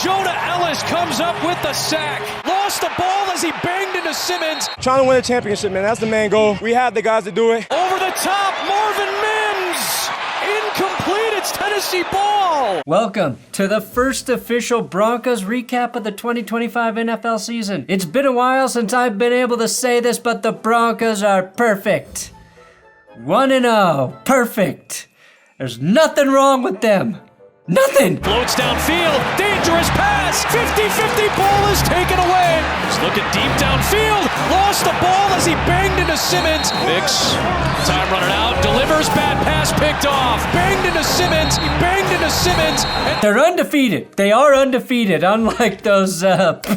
Jonah Ellis comes up with the sack. Lost the ball as he banged into Simmons. Trying to win a championship, man. That's the main goal. We have the guys to do it. Over the top, Marvin Mims. Incomplete. It's Tennessee ball. Welcome to the first official Broncos recap of the 2025 NFL season. It's been a while since I've been able to say this, but the Broncos are perfect. 1-0. Perfect. There's nothing wrong with them. Nothing! Floats downfield, dangerous pass, 50-50 ball is taken away. He's looking deep downfield, lost the ball as he banged into Simmons. Vicks, time running out, delivers, bad pass picked off. Banged into Simmons, he banged into Simmons. They're undefeated. They are undefeated, unlike those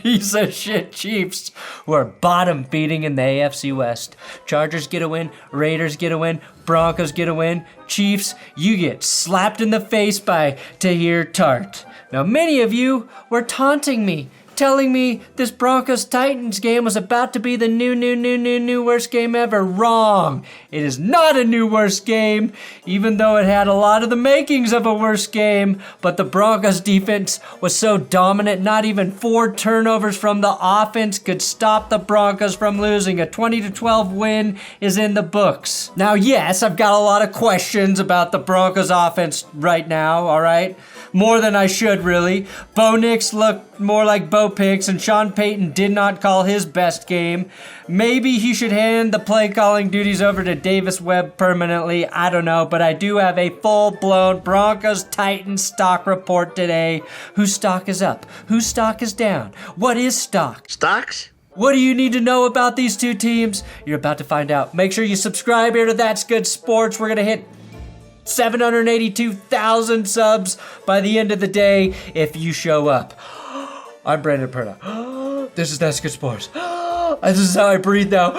piece of shit Chiefs who are bottom feeding in the AFC West. Chargers get a win, Raiders get a win, Broncos get a win, Chiefs, you get slapped in the face by Tahir Tart. Now, many of you were taunting me, telling me this Broncos-Titans game was about to be the new worst game ever. Wrong. It is not a new worst game, even though it had a lot of the makings of a worst game. But the Broncos defense was so dominant, not even 4 turnovers from the offense could stop the Broncos from losing. A 20-12 win is in the books. Now, yes, I've got a lot of questions about the Broncos offense right now, all right? More than I should, really. Bo Nix looked more like Bo Picks, and Sean Payton did not call his best game. Maybe he should hand the play-calling duties over to Davis Webb permanently. I don't know, but I do have a full-blown Broncos-Titans stock report today. Whose stock is up? Whose stock is down? What is stock? Stocks? What do you need to know about these two teams? You're about to find out. Make sure you subscribe here to That's Good Sports. We're going to hit 782,000 subs by the end of the day if you show up. I'm Brandon Perna. This is That's Good Sports. This is how I breathe now.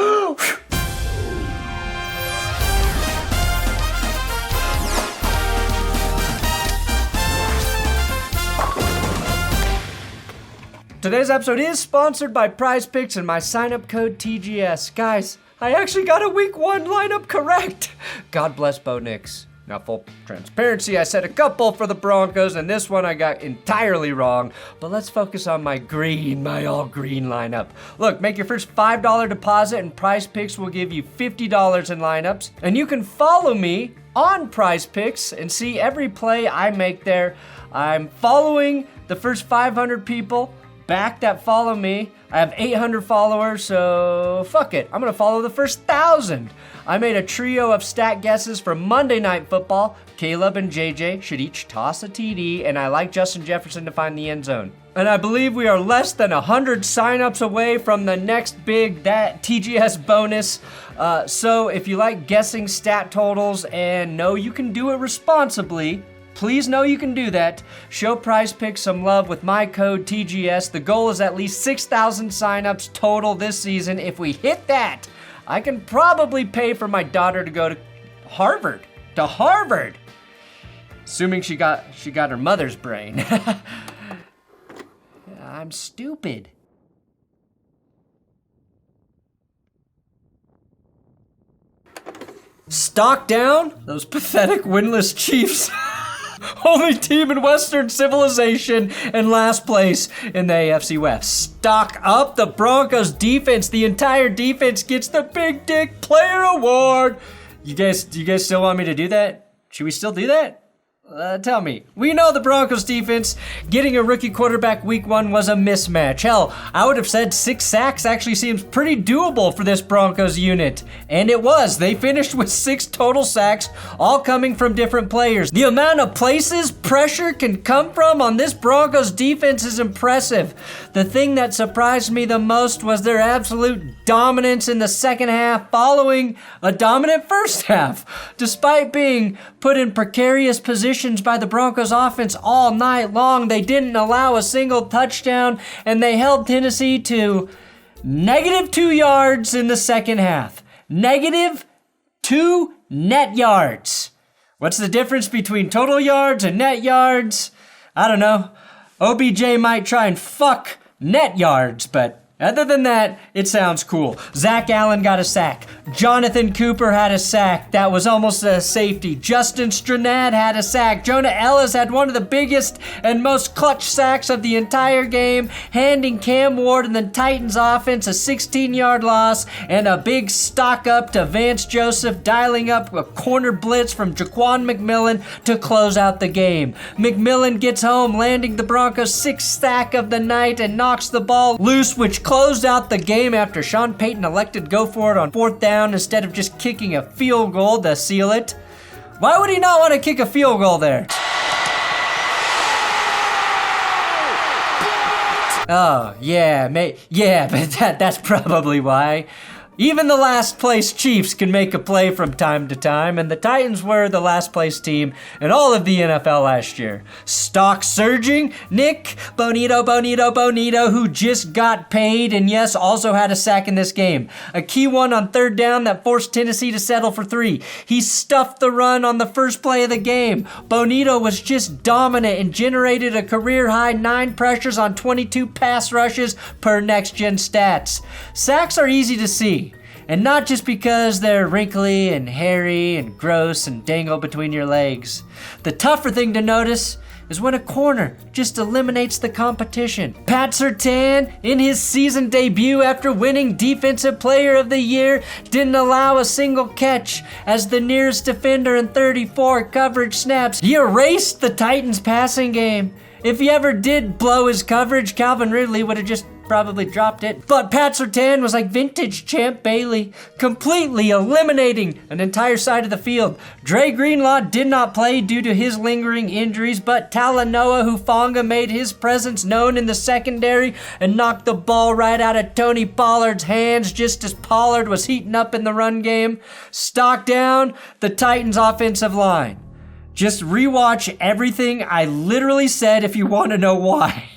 Today's episode is sponsored by Prize Picks and my sign-up code TGS. Guys, I actually got a week 1 lineup correct. God bless Bo Nix. Now, full transparency, I said a couple for the Broncos, and this one I got entirely wrong. But let's focus on my all-green lineup. Look, make your first $5 deposit, and Prize Picks will give you $50 in lineups. And you can follow me on Prize Picks and see every play I make there. I'm following the first 500 people back that follow me. I have 800 followers, so fuck it. I'm gonna follow the first 1,000. I made a trio of stat guesses for Monday Night Football. Caleb and JJ should each toss a TD, and I like Justin Jefferson to find the end zone. And I believe we are less than 100 signups away from the next big TGS bonus. So if you like guessing stat totals and know you can do it responsibly, please know you can do that. Show Prize Picks some love with my code TGS. The goal is at least 6,000 signups total this season. If we hit that, I can probably pay for my daughter to go to Harvard. To Harvard! Assuming she got her mother's brain. I'm stupid. Stock down? Those pathetic winless Chiefs. Only team in Western civilization and last place in the AFC West. Stock up the Broncos defense. The entire defense gets the Big Dick Player Award. Do you guys still want me to do that? Should we still do that? Tell me. We know the Broncos defense getting a rookie quarterback week 1 was a mismatch. Hell, I would have said 6 sacks actually seems pretty doable for this Broncos unit. And it was. They finished with 6 total sacks, all coming from different players. The amount of places pressure can come from on this Broncos defense is impressive. The thing that surprised me the most was their absolute dominance in the second half following a dominant first half. Despite being put in precarious positions by the Broncos offense all night long, they didn't allow a single touchdown, and they held Tennessee to -2 yards in the second half. -2 net yards. What's the difference between total yards and net yards? I don't know. OBJ might try and fuck net yards, but Other than that, it sounds cool. Zach Allen got a sack. Jonathan Cooper had a sack. That was almost a safety. Justin Stranad had a sack. Jonah Ellis had one of the biggest and most clutch sacks of the entire game, handing Cam Ward and the Titans offense a 16-yard loss and a big stock up to Vance Joseph, dialing up a corner blitz from Jaquan McMillan to close out the game. McMillan gets home, landing the Broncos' 6th sack of the night and knocks the ball loose, which closed out the game after Sean Payton elected to go for it on 4th down instead of just kicking a field goal to seal it. Why would he not want to kick a field goal there? Oh, yeah, but that's probably why. Even the last place Chiefs can make a play from time to time, and the Titans were the last place team in all of the NFL last year. Stock surging, Nick Bonito, who just got paid and yes, also had a sack in this game. A key one on 3rd down that forced Tennessee to settle for 3. He stuffed the run on the first play of the game. Bonito was just dominant and generated a career-high 9 pressures on 22 pass rushes per Next Gen Stats. Sacks are easy to see. And not just because they're wrinkly and hairy and gross and dangle between your legs. The tougher thing to notice is when a corner just eliminates the competition. Pat Surtain, in his season debut after winning Defensive Player of the Year, didn't allow a single catch as the nearest defender in 34 coverage snaps. He erased the Titans' passing game. If he ever did blow his coverage, Calvin Ridley would have just probably dropped it. But Pat Surtain was like vintage Champ Bailey, completely eliminating an entire side of the field. Dre Greenlaw did not play due to his lingering injuries, but Talanoa Hufanga made his presence known in the secondary and knocked the ball right out of Tony Pollard's hands just as Pollard was heating up in the run game. Stock down, the Titans' offensive line. Just rewatch everything I literally said if you want to know why.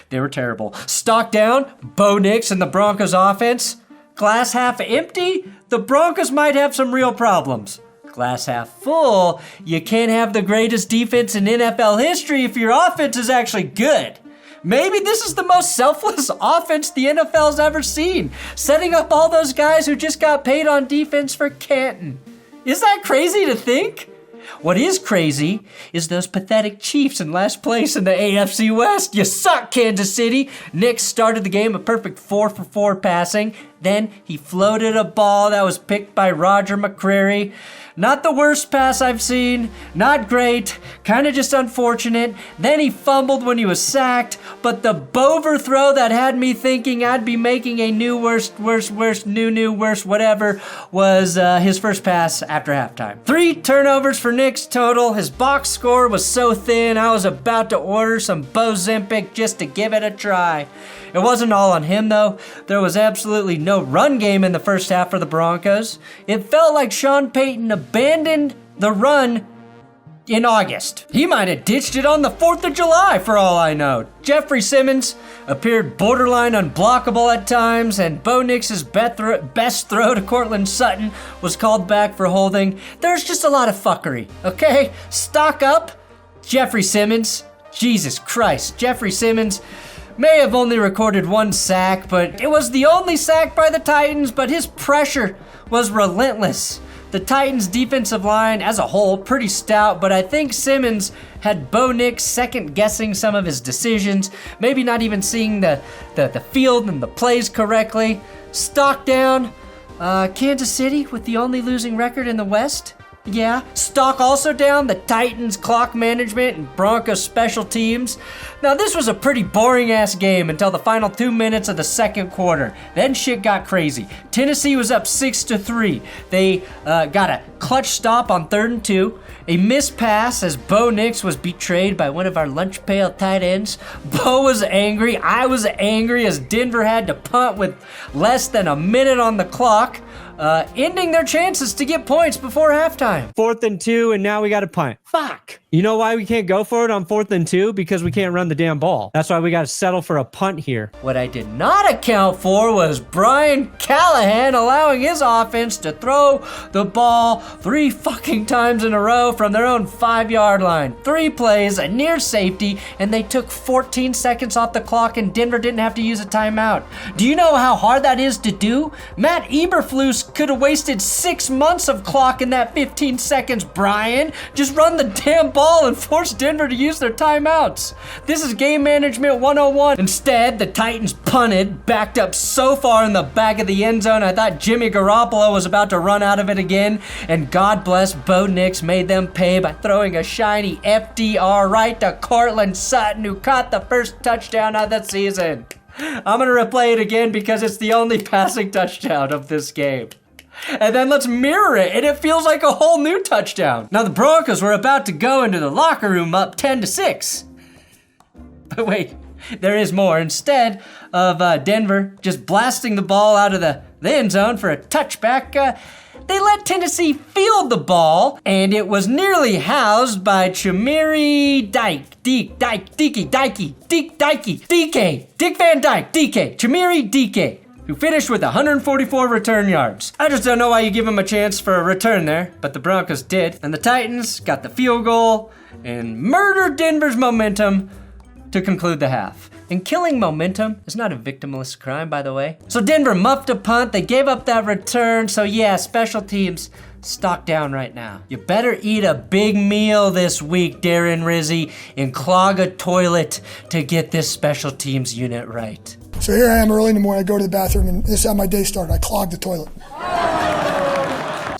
They were terrible. Stock down, Bo Nix and the Broncos offense. Glass half empty, the Broncos might have some real problems. Glass half full, you can't have the greatest defense in NFL history if your offense is actually good. Maybe this is the most selfless offense the NFL's ever seen, setting up all those guys who just got paid on defense for Canton. Is that crazy to think? What is crazy is those pathetic Chiefs in last place in the AFC West. You suck, Kansas City. Nick started the game a perfect 4 for 4 passing. Then he floated a ball that was picked by Roger McCreary. Not the worst pass I've seen, not great, kind of just unfortunate. Then he fumbled when he was sacked, but the Bover throw that had me thinking I'd be making a new worst, whatever, was his first pass after halftime. 3 turnovers for Nick's total. His box score was so thin, I was about to order some Bozempic just to give it a try. It wasn't all on him, though. There was absolutely no run game in the first half for the Broncos. It felt like Sean Payton abandoned the run in August. He might have ditched it on the 4th of July, for all I know. Jeffrey Simmons appeared borderline unblockable at times, and Bo Nix's best throw to Courtland Sutton was called back for holding. There's just a lot of fuckery, okay? Stock up, Jeffrey Simmons. Jesus Christ, Jeffrey Simmons may have only recorded 1 sack, but it was the only sack by the Titans, but his pressure was relentless. The Titans' defensive line as a whole, pretty stout, but I think Simmons had Bo Nix second-guessing some of his decisions, maybe not even seeing the field and the plays correctly. Stock down, Kansas City with the only losing record in the West. Yeah. Stock also down, the Titans' clock management and Broncos' special teams. Now, this was a pretty boring-ass game until the final 2 minutes of the second quarter. Then shit got crazy. Tennessee was up 6-3. They got a clutch stop on 3rd and 2. A missed pass as Bo Nix was betrayed by one of our lunch pail tight ends. Bo was angry. I was angry as Denver had to punt with less than a minute on the clock. ending their chances to get points before halftime. 4th and 2, and now we got to punt. Fuck. You know why we can't go for it on 4th and 2? Because we can't run the damn ball. That's why we got to settle for a punt here. What I did not account for was Brian Callahan allowing his offense to throw the ball 3 fucking times in a row from their own 5-yard line. 3 plays, a near safety, and they took 14 seconds off the clock and Denver didn't have to use a timeout. Do you know how hard that is to do? Matt Eberflus could have wasted 6 months of clock in that 15 seconds, Brian. Just run the damn ball and force Denver to use their timeouts. This is game management 101. Instead, the Titans punted, backed up so far in the back of the end zone, I thought Jimmy Garoppolo was about to run out of it again, and God bless Bo Nix made them pay by throwing a shiny FDR right to Courtland Sutton, who caught the first touchdown of the season. I'm gonna replay it again because it's the only passing touchdown of this game. And then let's mirror it, and it feels like a whole new touchdown. Now the Broncos were about to go into the locker room up 10-6. But wait, there is more. Instead of Denver just blasting the ball out of the end zone for a touchback, they let Tennessee field the ball, and it was nearly housed by Dick Van Dyke, DK, Chamiri DK, who finished with 144 return yards. I just don't know why you give him a chance for a return there, but the Broncos did, and the Titans got the field goal and murdered Denver's momentum to conclude the half. And killing momentum is not a victimless crime, by the way. So Denver muffed a punt, they gave up that return, so yeah, special teams stock down right now. You better eat a big meal this week, Darren Rizzi, and clog a toilet to get this special teams unit right. So here I am early in the morning, I go to the bathroom, and this is how my day started. I clogged the toilet.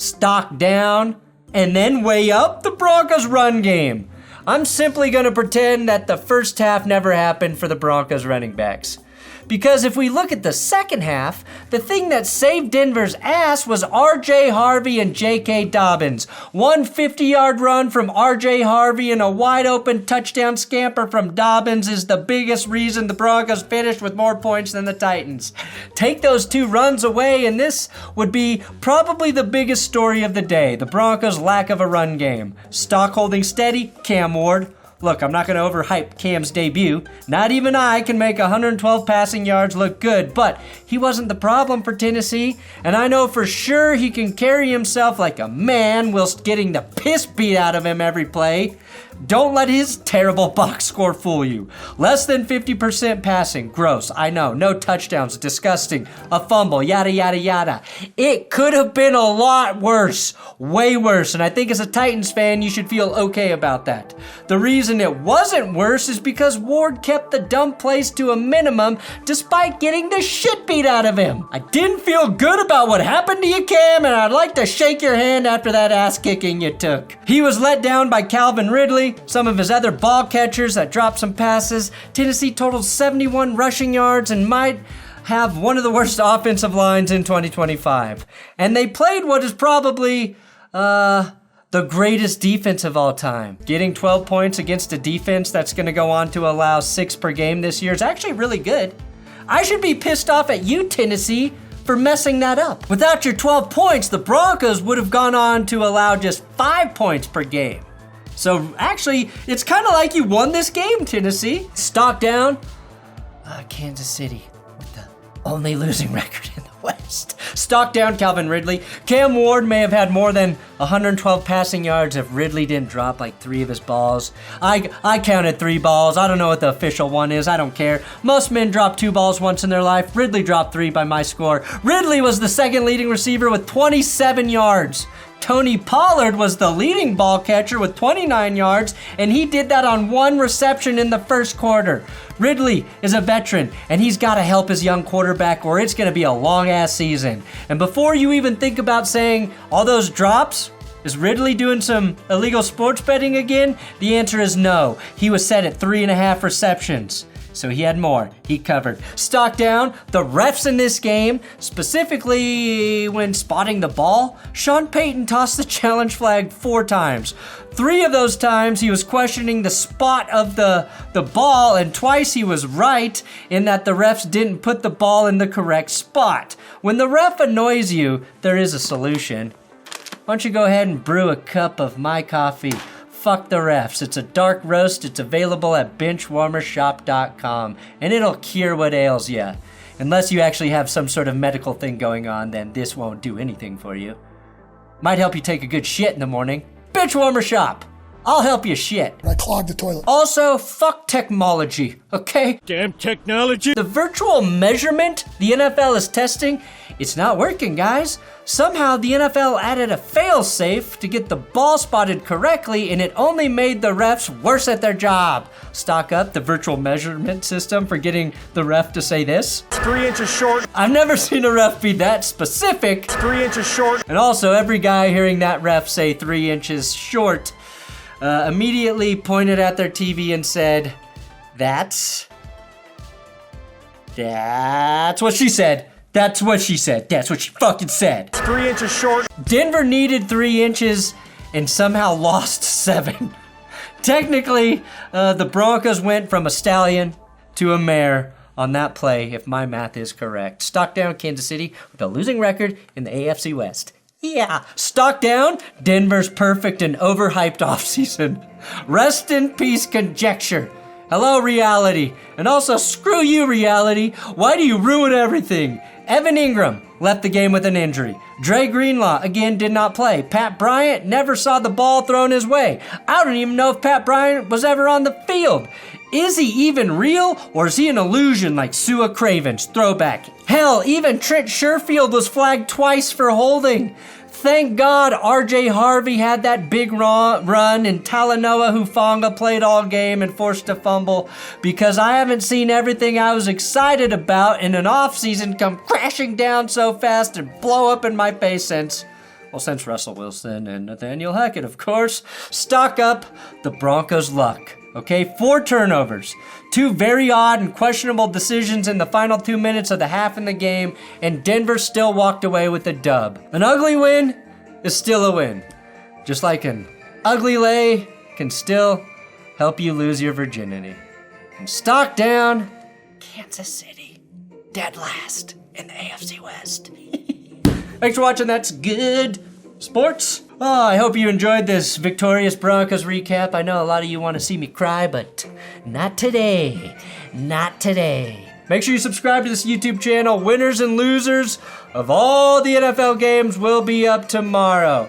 Stock down, and then weigh up the Broncos' run game. I'm simply going to pretend that the first half never happened for the Broncos running backs. Because if we look at the second half, the thing that saved Denver's ass was RJ Harvey and JK Dobbins. One 50-yard run from RJ Harvey and a wide-open touchdown scamper from Dobbins is the biggest reason the Broncos finished with more points than the Titans. Take those 2 runs away, and this would be probably the biggest story of the day, the Broncos' lack of a run game. Stock holding steady, Cam Ward. Look, I'm not going to overhype Cam's debut. Not even I can make 112 passing yards look good, but he wasn't the problem for Tennessee, and I know for sure he can carry himself like a man whilst getting the piss beat out of him every play. Don't let his terrible box score fool you. Less than 50% passing, gross, I know. No touchdowns, disgusting. A fumble, yada, yada, yada. It could have been a lot worse, way worse, and I think as a Titans fan, you should feel okay about that. The reason it wasn't worse is because Ward kept the dumb plays to a minimum despite getting the shit beat out of him. I didn't feel good about what happened to you, Cam, and I'd like to shake your hand after that ass kicking you took. He was let down by Calvin Ridley, some of his other ball catchers that dropped some passes. Tennessee totaled 71 rushing yards and might have one of the worst offensive lines in 2025. And they played what is probably, the greatest defense of all time. Getting 12 points against a defense that's going to go on to allow 6 per game this year is actually really good. I should be pissed off at you, Tennessee, for messing that up. Without your 12 points, the Broncos would have gone on to allow just 5 points per game. So actually, it's kind of like you won this game, Tennessee. Stock down, Kansas City with the only losing record in the West. Stock down, Calvin Ridley. Cam Ward may have had more than 112 passing yards if Ridley didn't drop like 3 of his balls. I counted 3 balls. I don't know what the official one is. I don't care. Most men drop 2 balls once in their life. Ridley dropped 3 by my score. Ridley was the second leading receiver with 27 yards. Tony Pollard was the leading ball catcher with 29 yards, and he did that on 1 reception in the first quarter. Ridley is a veteran, and he's got to help his young quarterback or it's going to be a long-ass season. And before you even think about saying all those drops, is Ridley doing some illegal sports betting again? The answer is no. He was set at 3.5 receptions. so he had more. He covered. Stock down, the refs in this game, specifically when spotting the ball, Sean Payton tossed the challenge flag 4 times. 3 of those times he was questioning the spot of the ball, and twice he was right in that the refs didn't put the ball in the correct spot. When the ref annoys you, there is a solution. Why don't you go ahead and brew a cup of my coffee? Fuck the refs. It's a dark roast. It's available at benchwarmershop.com, and it'll cure what ails you. Unless you actually have some sort of medical thing going on, then this won't do anything for you. Might help you take a good shit in the morning. Benchwarmer Shop. I'll help you shit. I clogged the toilet. Also, fuck technology, okay? Damn technology. The virtual measurement the NFL is testing, it's not working, guys. Somehow the NFL added a fail-safe to get the ball spotted correctly, and it only made the refs worse at their job. Stock up the virtual measurement system for getting the ref to say this. 3 inches short. I've never seen a ref be that specific. 3 inches short. And also, every guy hearing that ref say 3 inches short immediately pointed at their TV and said, That's what she said. That's what she said. That's what she fucking said. 3 inches short. Denver needed 3 inches and somehow lost 7. Technically, the Broncos went from a stallion to a mare on that play, if my math is correct. Stock down Kansas City with a losing record in the AFC West. Yeah, stock down, Denver's perfect and overhyped offseason. Rest in peace, conjecture. Hello, reality. And also, screw you, reality. Why do you ruin everything? Evan Ingram left the game with an injury. Dre Greenlaw, again, did not play. Pat Bryant never saw the ball thrown his way. I don't even know if Pat Bryant was ever on the field. Is he even real, or is he an illusion like Sua Craven's throwback? Hell, even Trent Sherfield was flagged twice for holding. Thank God RJ Harvey had that big run and Talanoa Hufanga played all game and forced a fumble, because I haven't seen everything I was excited about in an offseason come crashing down so fast and blow up in my face since Russell Wilson and Nathaniel Hackett, of course. Stock up the Broncos' luck. Okay, 4 turnovers, 2 very odd and questionable decisions in the final 2 minutes of the half in the game, and Denver still walked away with a dub. An ugly win is still a win. Just like an ugly lay can still help you lose your virginity. And stock down, Kansas City, dead last in the AFC West. Thanks for watching That's Good Sports. Oh, I hope you enjoyed this victorious Broncos recap. I know a lot of you want to see me cry, but not today. Not today. Make sure you subscribe to this YouTube channel. Winners and losers of all the NFL games will be up tomorrow.